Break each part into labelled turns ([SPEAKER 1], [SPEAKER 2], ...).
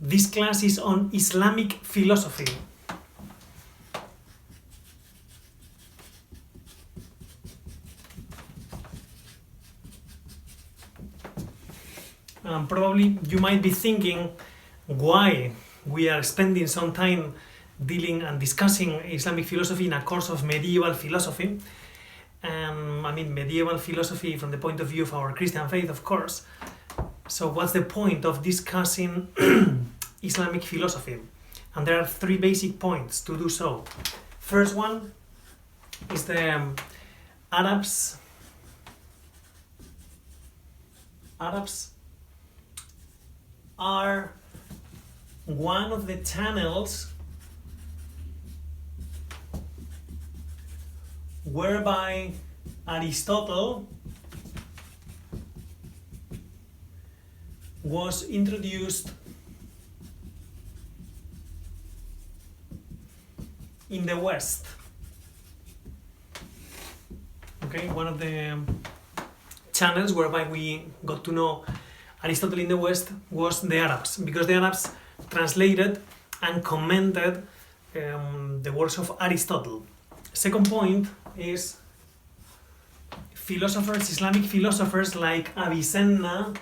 [SPEAKER 1] This class is on Islamic philosophy. Probably you might be thinking why we are spending some time dealing and discussing Islamic philosophy in a course of medieval philosophy. Medieval philosophy from the point of view of our Christian faith, of course. So what's the point of discussing Islamic philosophy? And there are three basic points to do so. First one is the Arabs are one of the channels whereby Aristotle was introduced in the West. Okay, one of the channels whereby we got to know Aristotle in the West was the Arabs, because the Arabs translated and commented the works of Aristotle. Second point is philosophers, Islamic philosophers like Avicenna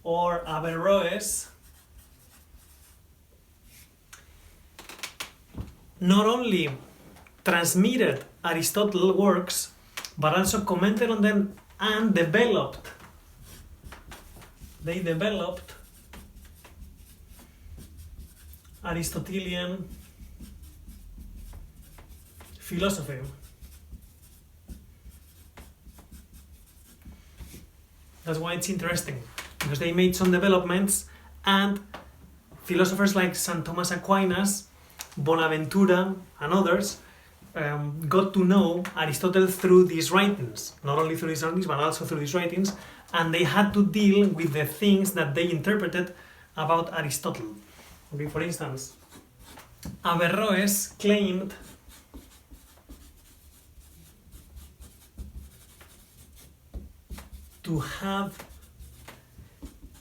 [SPEAKER 1] or Averroes not only transmitted Aristotle works but also commented on them and developed Aristotelian philosophy. That's why it's interesting, because they made some developments, and philosophers like St. Thomas Aquinas, Bonaventura, and others got to know Aristotle through these writings. Not only through these writings, but also through these writings, and they had to deal with the things that they interpreted about Aristotle. Okay, for instance, Averroes claimed to have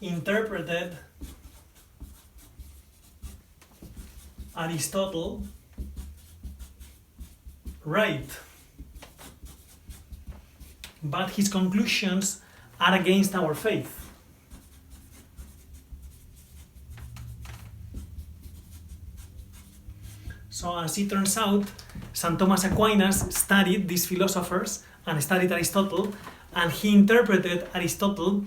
[SPEAKER 1] interpreted Aristotle right, but his conclusions are against our faith. So as it turns out, St. Thomas Aquinas studied these philosophers and studied Aristotle, and he interpreted Aristotle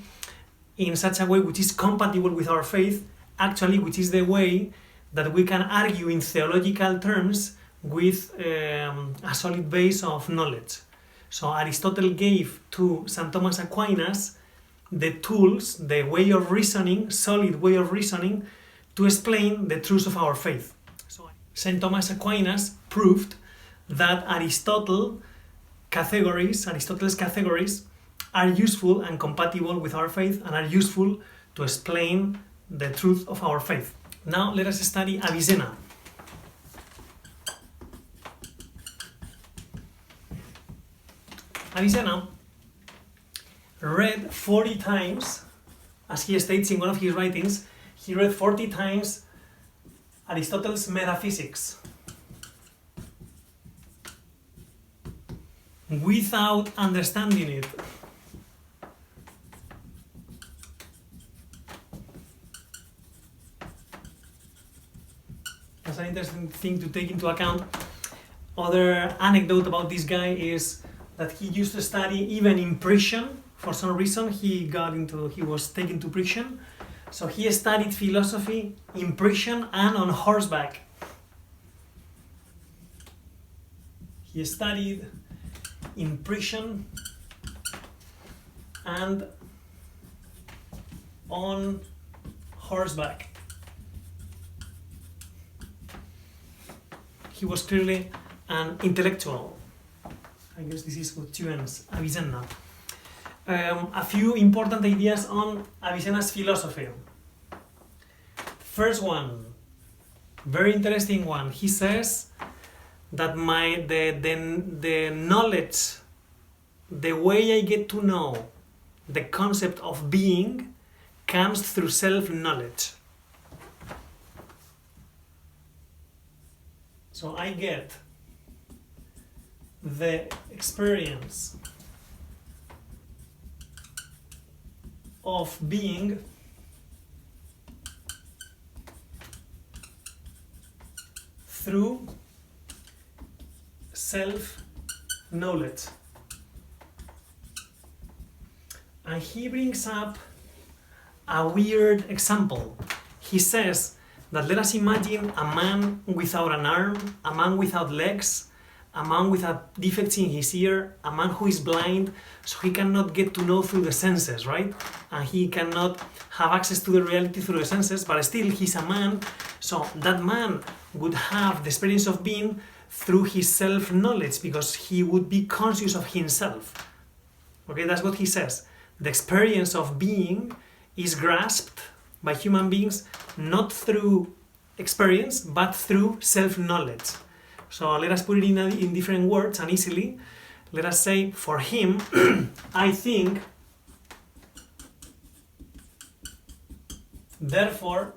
[SPEAKER 1] in such a way which is compatible with our faith, actually, which is the way that we can argue in theological terms with a solid base of knowledge. So Aristotle gave to St. Thomas Aquinas the tools, the way of reasoning, solid way of reasoning, to explain the truths of our faith. So St. Thomas Aquinas proved that Aristotle's categories are useful and compatible with our faith and are useful to explain the truth of our faith. Now let us study Avicenna. Avicenna read 40 times, as he states in one of his writings, he read 40 times Aristotle's Metaphysics without understanding it. That's an interesting thing to take into account. Other anecdote about this guy is that he used to study even in prison. For some reason he was taken to prison. So he studied philosophy in prison and on horseback. He studied in prison and on horseback. He was clearly an intellectual. I guess this is what tunes Avicenna. A few important ideas on Avicenna's philosophy. First one, very interesting one. He says that the knowledge, the way I get to know the concept of being, comes through self-knowledge. So I get the experience of being through self-knowledge. And he brings up a weird example. He says that let us imagine a man without an arm, a man without legs, a man with a defect in his ear, a man who is blind, so he cannot get to know through the senses, right? And he cannot have access to the reality through the senses, but still he's a man, so that man would have the experience of being through his self-knowledge, because he would be conscious of himself. Okay, that's what he says. The experience of being is grasped by human beings not through experience, but through self-knowledge. So let us put it in different words and easily. Let us say, for him, I think, therefore,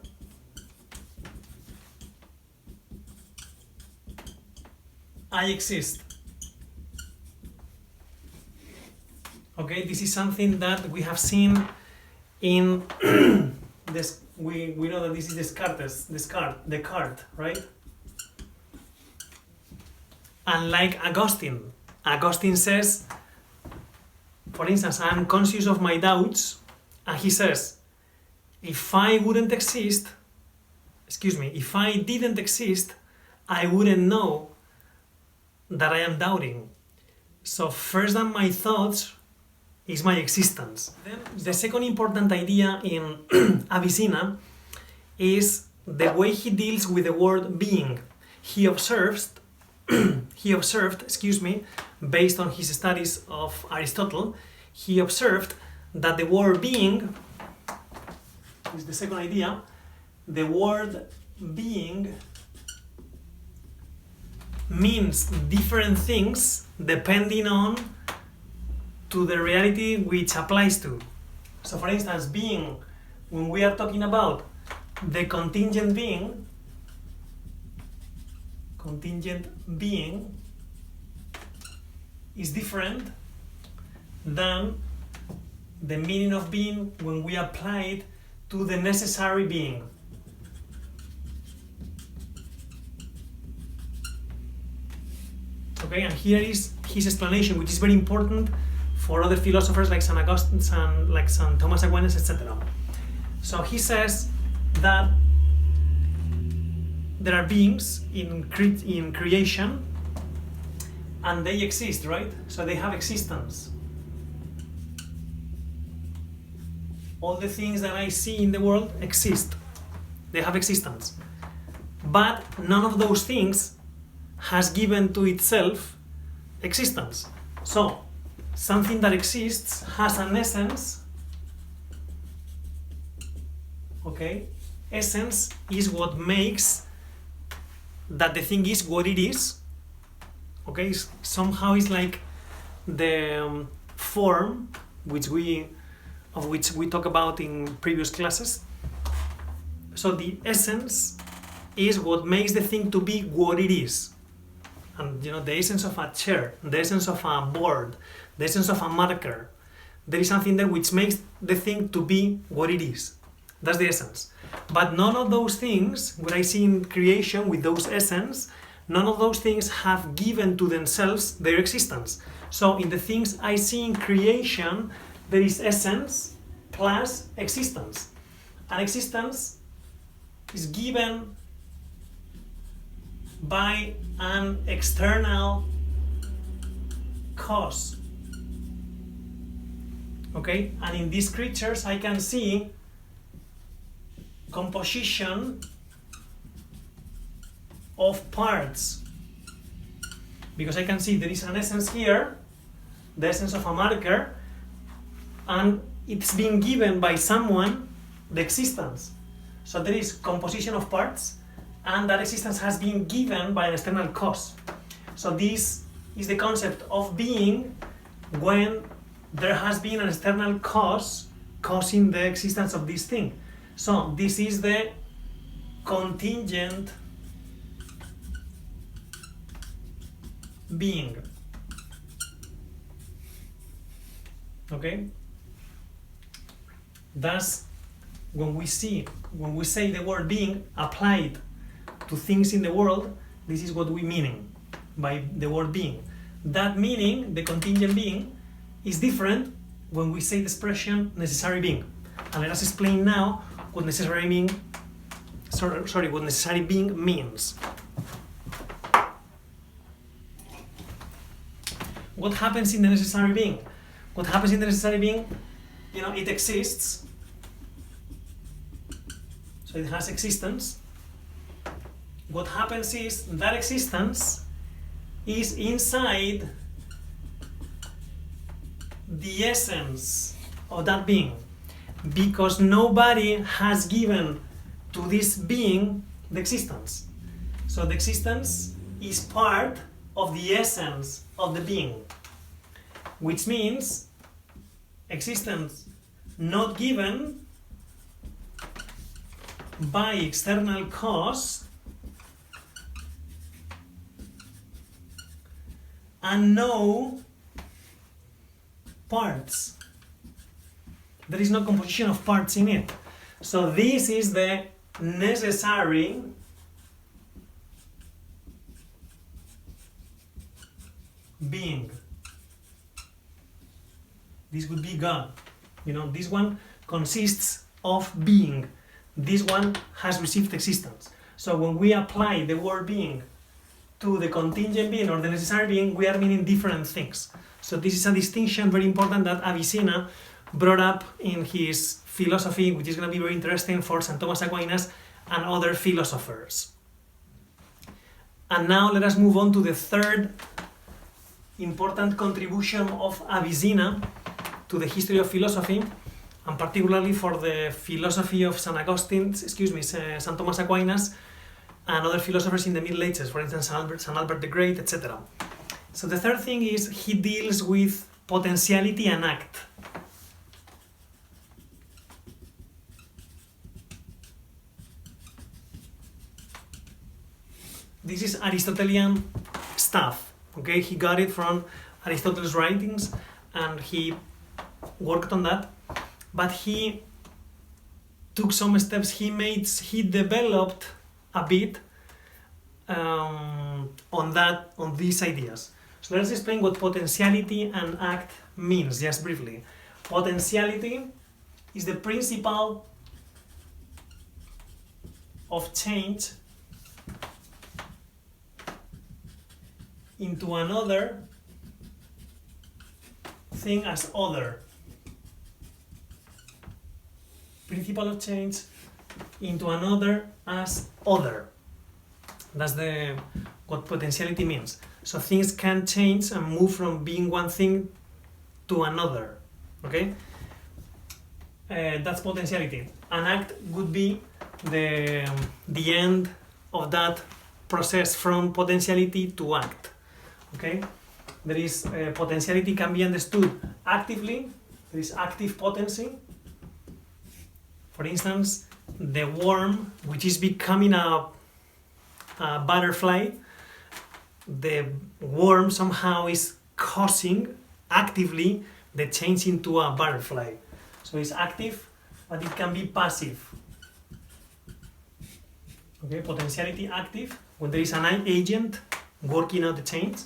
[SPEAKER 1] I exist. Okay, this is something that we have seen in this. We know that this is Descartes, right? And like Augustine says, for instance, I'm conscious of my doubts, and he says, if I didn't exist, I wouldn't know that I am doubting. So first than my thoughts is my existence. Then the second important idea in Avicenna is the way he deals with the word being. He observed, based on his studies of Aristotle, he observed that the word being is the second idea. The word being means different things depending on to the reality which applies to. So for instance, being, when we are talking about the contingent being is different than the meaning of being when we apply it to the necessary being. Okay, and here is his explanation, which is very important for other philosophers like St. Augustine, like St. Thomas Aquinas, etc. So he says that there are beings in creation and they exist, right? So they have existence. All the things that I see in the world exist. They have existence. But none of those things has given to itself existence. So something that exists has an essence. Okay? Essence is what makes that the thing is what it is. Okay? Somehow it's like the form of which we talk about in previous classes. So the essence is what makes the thing to be what it is. And the essence of a chair, the essence of a board, the essence of a marker, there is something there which makes the thing to be what it is. That's the essence. But none of those things, what I see in creation with those essence, none of those things have given to themselves their existence. So in the things I see in creation, there is essence plus existence. And existence is given by an external cause. Okay? And in these creatures I can see composition of parts. Because I can see there is an essence here, the essence of a marker, and it's being given by someone the existence. So there is composition of parts, and that existence has been given by an external cause. So this is the concept of being when there has been an external cause causing the existence of this thing. So this is the contingent being. Okay? Thus, when we say the word being applied to things in the world, this is what we mean by the word being. That meaning, the contingent being, is different when we say the expression necessary being. And let us explain now what necessary being means. What happens in the necessary being? What happens in the necessary being, it exists. So it has existence. What happens is that existence is inside the essence of that being, because nobody has given to this being the existence. So the existence is part of the essence of the being, which means existence not given by external cause and no parts. There is no composition of parts in it. So this is the necessary being. This would be God. This one consists of being. This one has received existence. So when we apply the word being to the contingent being or the necessary being, we are meaning different things. So this is a distinction very important that Avicenna brought up in his philosophy, which is going to be very interesting for St. Thomas Aquinas and other philosophers. And now let us move on to the third important contribution of Avicenna to the history of philosophy, and particularly for the philosophy of St. Thomas Aquinas and other philosophers in the Middle Ages, for instance, St. Albert the Great, etc. So the third thing is he deals with potentiality and act. This is Aristotelian stuff, okay? He got it from Aristotle's writings and he worked on that, but he took some steps, he developed a bit on these ideas. So let's explain what potentiality and act means, just briefly. Potentiality is the principle of change into another thing as other. Principle of change into another as other. That's what potentiality means. So things can change and move from being one thing to another. Okay? That's potentiality. An act would be the end of that process from potentiality to act. Okay? There is potentiality can be understood actively. There is active potency. For instance, the worm, which is becoming a butterfly, the worm somehow is causing actively the change into a butterfly. So it's active, but it can be passive. Okay, potentiality active, when there is an agent working out the change,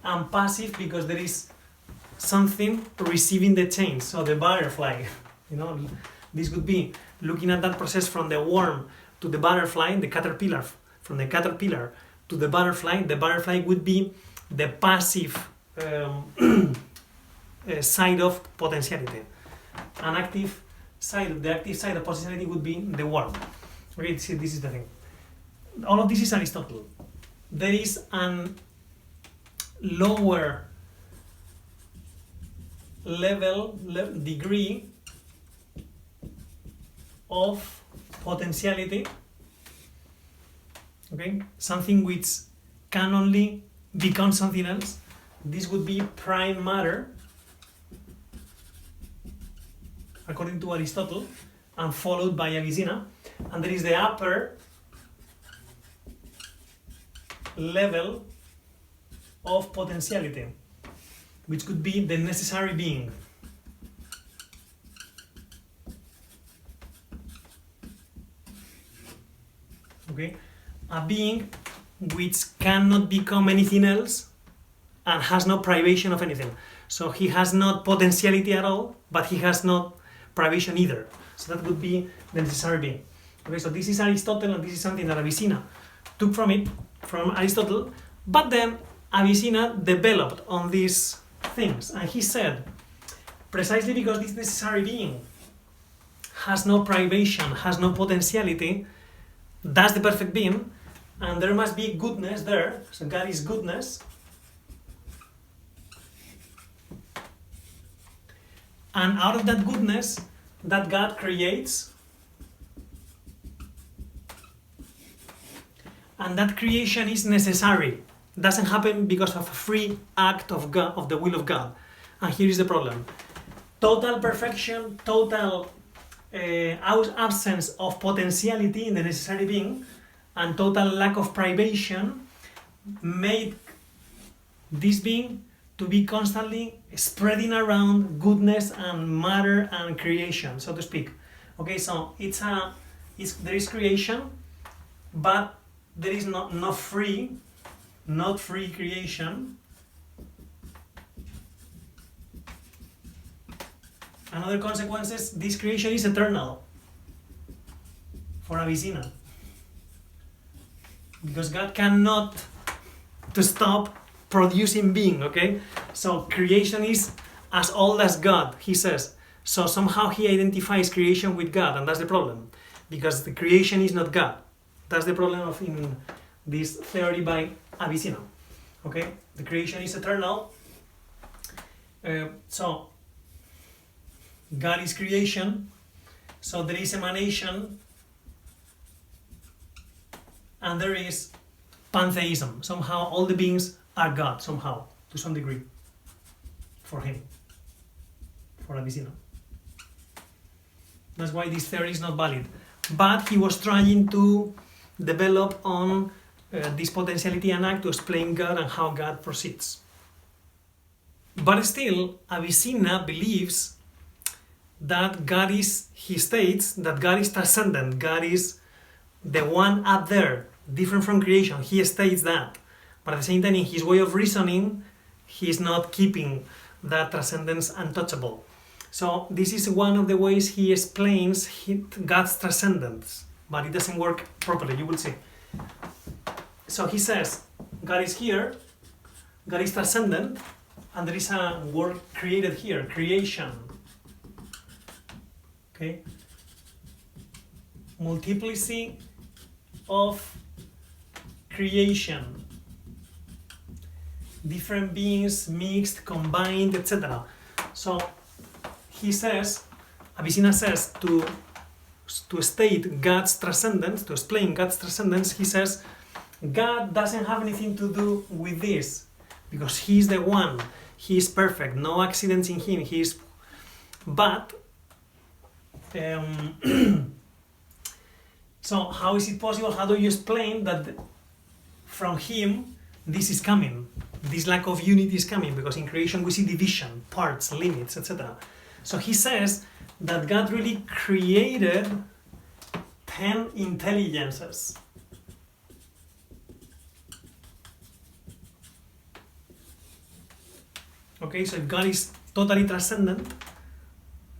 [SPEAKER 1] and passive because there is something receiving the change, so the butterfly. This would be looking at that process from the worm to the butterfly, the caterpillar, from the caterpillar to the butterfly would be the passive side of potentiality. An active side, the active side of potentiality would be the worm. Okay, see, this is the thing. All of this is Aristotle. There is an lower level degree of potentiality, okay, something which can only become something else. This would be prime matter, according to Aristotle, and followed by Avicenna. And there is the upper level of potentiality, which could be the necessary being. Okay, a being which cannot become anything else and has no privation of anything. So he has not potentiality at all, but he has not privation either. So that would be the necessary being. Okay, so this is Aristotle, and this is something that Avicenna took from Aristotle, but then Avicenna developed on these things, and he said, precisely because this necessary being has no privation, has no potentiality, that's the perfect being, and there must be goodness there, so God is goodness, and out of that goodness that God creates, and that creation is necessary. It doesn't happen because of a free act of God, of the will of God. And here is the problem. Total perfection, total absence of potentiality in the necessary being, and total lack of privation made this being to be constantly spreading around goodness and matter and creation, so to speak. Okay, so there is creation, but there is not free creation. Another consequence is this creation is eternal for Avicenna, because God cannot to stop producing being. Okay, so creation is as old as God, he says. So somehow he identifies creation with God, and that's the problem, because the creation is not God. That's the problem in this theory by Avicenna. Okay, the creation is eternal. So God is creation. So there is emanation, and there is pantheism. Somehow all the beings are God, somehow, to some degree, for him, for Avicenna. That's why this theory is not valid. But he was trying to develop on this potentiality and act to explain God and how God proceeds. But still, Avicenna believes that God is, he states that God is transcendent, God is the one up there, different from creation. He states that. But at the same time, in his way of reasoning, he is not keeping that transcendence untouchable. So this is one of the ways he explains God's transcendence, but it doesn't work properly, you will see. So he says, God is here, God is transcendent, and there is a word created here, creation. Okay? Multiplicity of creation. Different beings mixed, combined, etc. So he says, Avicenna says, to state God's transcendence, to explain God's transcendence, he says, God doesn't have anything to do with this, because he is the one, he is perfect, no accidents in him, he is, but so how is it possible, how do you explain that from him this is coming, this lack of unity is coming? Because in creation we see division, parts, limits, etc. So he says that God really created 10 intelligences. Okay, so if God is totally transcendent,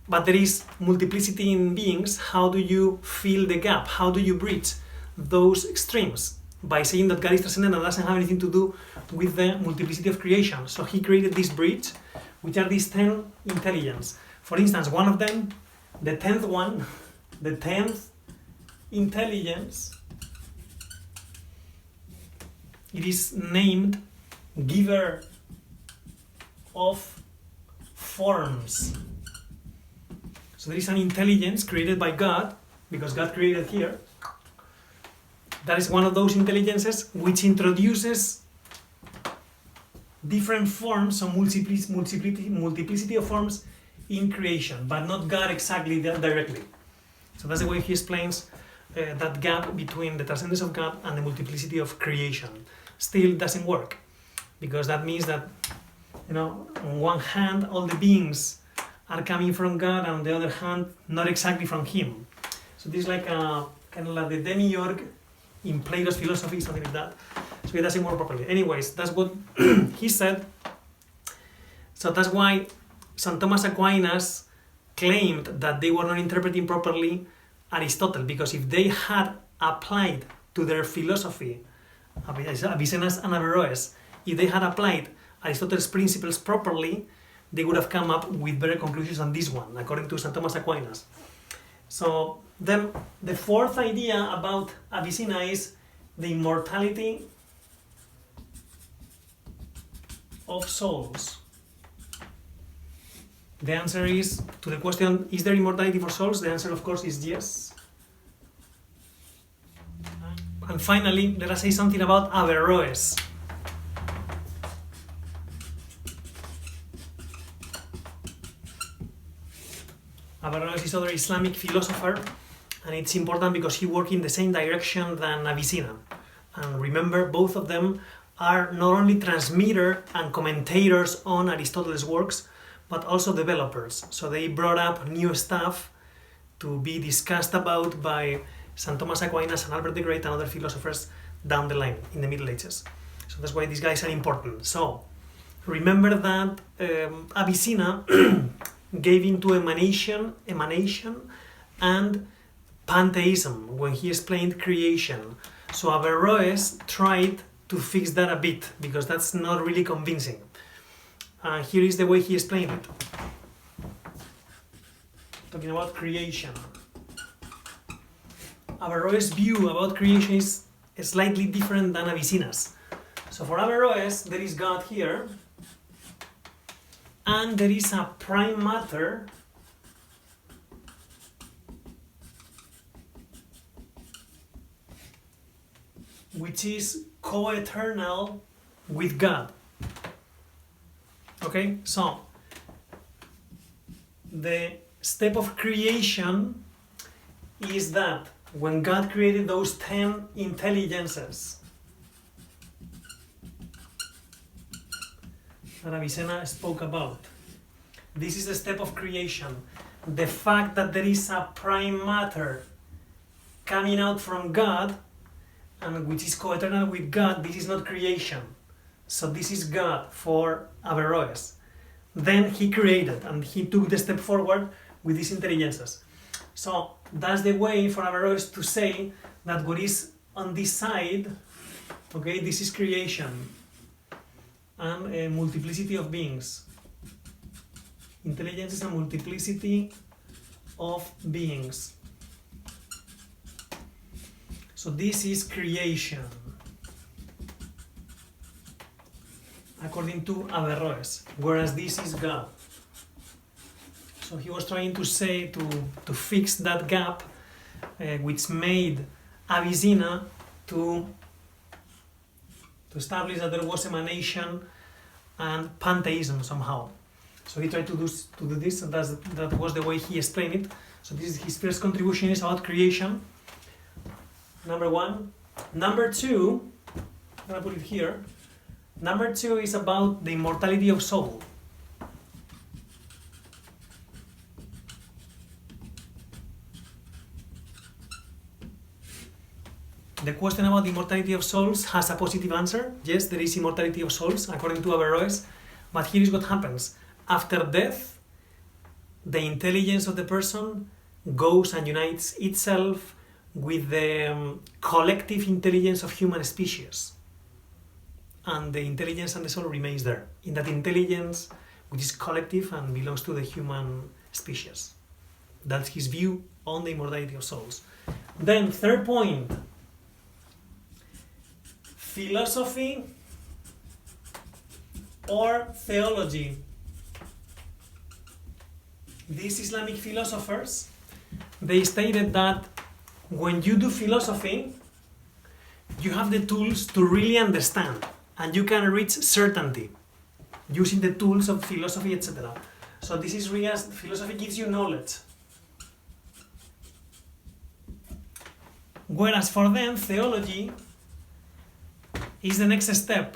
[SPEAKER 1] but there is multiplicity in beings, how do you fill the gap? How do you bridge those extremes? By saying that God is transcendent and doesn't have anything to do with the multiplicity of creation. So he created this bridge, which are these 10 intelligences. For instance, one of them, the 10th one, the 10th intelligence, it is named giver of forms. So there is an intelligence created by God, because God created here. That is one of those intelligences which introduces different forms, so multiplicity of forms in creation, but not God exactly directly. So that's the way he explains that gap between the transcendence of God and the multiplicity of creation. Still doesn't work, because that means that, on one hand, all the beings are coming from God, and on the other hand, not exactly from Him. So this is like kind of like the demiurge in Plato's philosophy, something like that. So it doesn't work properly. Anyways, that's what he said. So that's why St. Thomas Aquinas claimed that they were not interpreting properly Aristotle, because if they had applied to their philosophy, Avicenna and Averroes, if they had applied Aristotle's principles properly, they would have come up with better conclusions than this one, according to St. Thomas Aquinas. So then the fourth idea about Avicenna is the immortality of souls. The answer is, to the question, is there immortality for souls? The answer, of course, is yes. And finally, let us say something about Averroes. Averroes is another Islamic philosopher, and it's important because he worked in the same direction than Avicenna. And remember, both of them are not only transmitter and commentators on Aristotle's works, but also developers. So they brought up new stuff to be discussed about by St. Thomas Aquinas and Albert the Great and other philosophers down the line in the Middle Ages. So that's why these guys are important. So remember that Avicenna gave into emanation and pantheism when he explained creation. So Averroes tried to fix that a bit, because that's not really convincing. Here is the way he explained it. Talking about creation. Averroes' view about creation is slightly different than Avicenna's. So for Averroes, there is God here, and there is a prime matter which is co-eternal with God. Okay, so the step of creation is that when God created those 10 intelligences that Avicenna spoke about, this is the step of creation. The fact that there is a prime matter coming out from God, and which is co-eternal with God, this is not creation. So this is God for Averroes. Then he created, and he took the step forward with these intelligences. So that's the way for Averroes to say that what is on this side, okay, this is creation and a multiplicity of beings. Intelligence is a multiplicity of beings. So this is creation, according to Averroes, whereas this is God. So he was trying to say, to fix that gap, which made Avicenna to establish that there was emanation and pantheism somehow. So he tried to do this, and that was the way he explained it. So this is his first contribution, is about creation. Number one. Number two, I'm gonna put it here. Number two is about the immortality of soul. The question about the immortality of souls has a positive answer. Yes, there is immortality of souls, according to Averroes. But here is what happens. After death, the intelligence of the person goes and unites itself with the collective intelligence of human species. And the intelligence and the soul remains there, in that intelligence which is collective and belongs to the human species. That's his view on the immortality of souls. Then, third point, philosophy or theology. These Islamic philosophers, they stated that when you do philosophy, you have the tools to really understand, and you can reach certainty using the tools of philosophy, etc. So this is real, philosophy gives you knowledge. Whereas for them, theology is the next step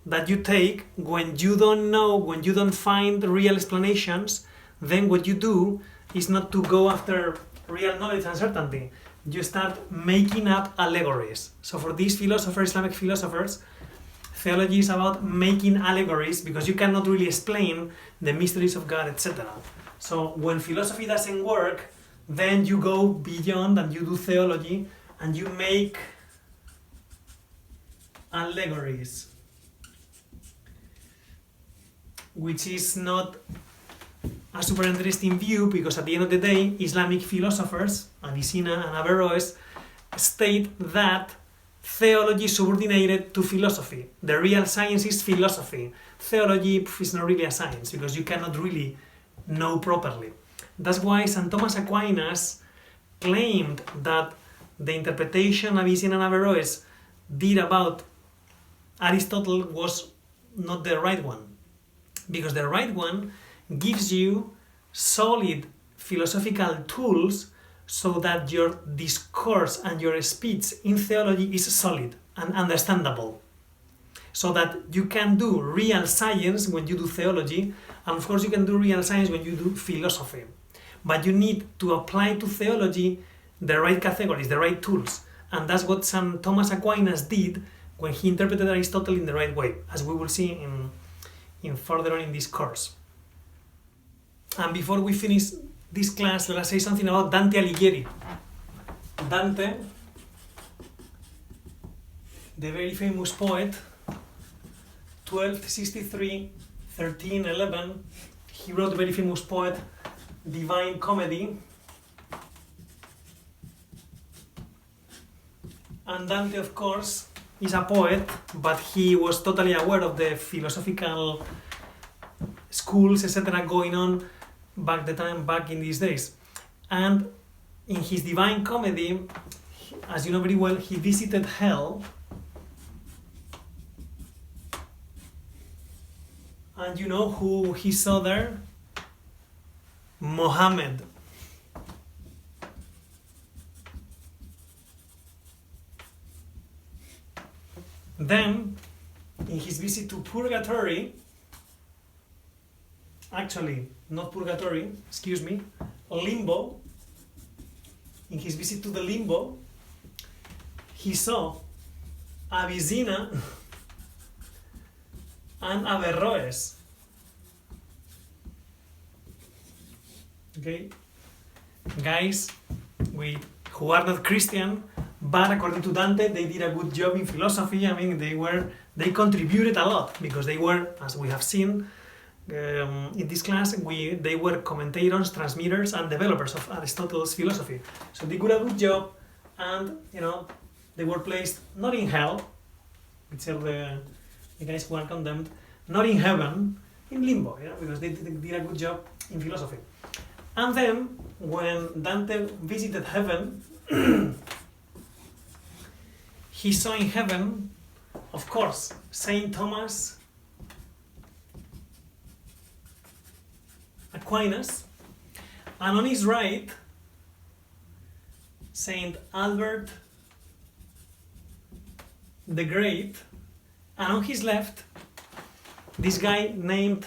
[SPEAKER 1] that you take when you don't know, when you don't find real explanations. Then what you do is not to go after real knowledge and certainty. You start making up allegories. So for these philosophers, Islamic philosophers, theology is about making allegories because you cannot really explain the mysteries of God, etc. So when philosophy doesn't work, then you go beyond and you do theology and you make allegories, which is not a super interesting view because at the end of the day, Islamic philosophers, Avicenna and Averroes, state that theology is subordinated to philosophy. The real science is philosophy. Theology is not really a science because you cannot really know properly. That's why St. Thomas Aquinas claimed that the interpretation Avicenna and Averroes did about Aristotle was not the right one. Because the right one gives you solid philosophical tools so that your discourse and your speech in theology is solid and understandable. So that you can do real science when you do theology, and of course you can do real science when you do philosophy. But you need to apply to theology the right categories, the right tools. And that's what St. Thomas Aquinas did when he interpreted Aristotle in the right way, as we will see in further on in this course. And before we finish this class, let us say something about Dante Alighieri. Dante, the very famous poet, 1263, 1311, he wrote the very famous poet, Divine Comedy. And Dante, of course, is a poet, but he was totally aware of the philosophical schools, etc., going on back in these days. And in his Divine Comedy, as you know very well, he visited hell. And you know who he saw there? Mohammed. Then, in his visit to Purgatory, actually, not Purgatory, excuse me, Limbo, in his visit to the Limbo, he saw Avicenna and Averroes. Okay, guys who are not Christian, but according to Dante, they did a good job in philosophy. I mean, they contributed a lot because they were, as we have seen in this class, they were commentators, transmitters, and developers of Aristotle's philosophy. So they did a good job, and they were placed not in hell, which are the guys who are condemned, not in heaven, in limbo, because they did a good job in philosophy. And then, when Dante visited heaven, he saw in heaven, of course, Saint Thomas Aquinas, and on his right, Saint Albert the Great, and on his left, this guy named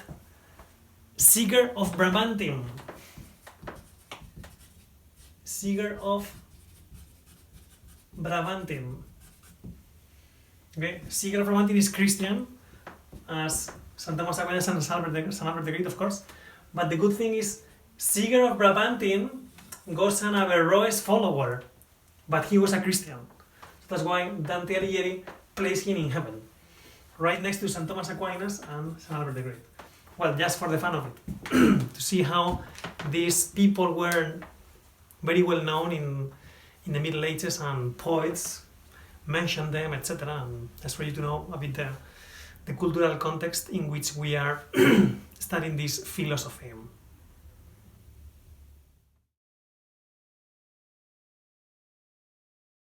[SPEAKER 1] Siger of Brabantium. Siger of Brabantium. Okay, Siger of Brabantium is Christian, as St. Thomas Aquinas and St. Albert the Great, of course. But the good thing is, Siger of Brabantium was an Averroes follower, but he was a Christian. So that's why Dante Alighieri placed him in heaven, right next to St. Thomas Aquinas and St. Albert the Great. Well, just for the fun of it, to see how these people were very well known in the Middle Ages, and poets mentioned them, etc. And that's for you to know a bit the cultural context in which we are studying this philosophy.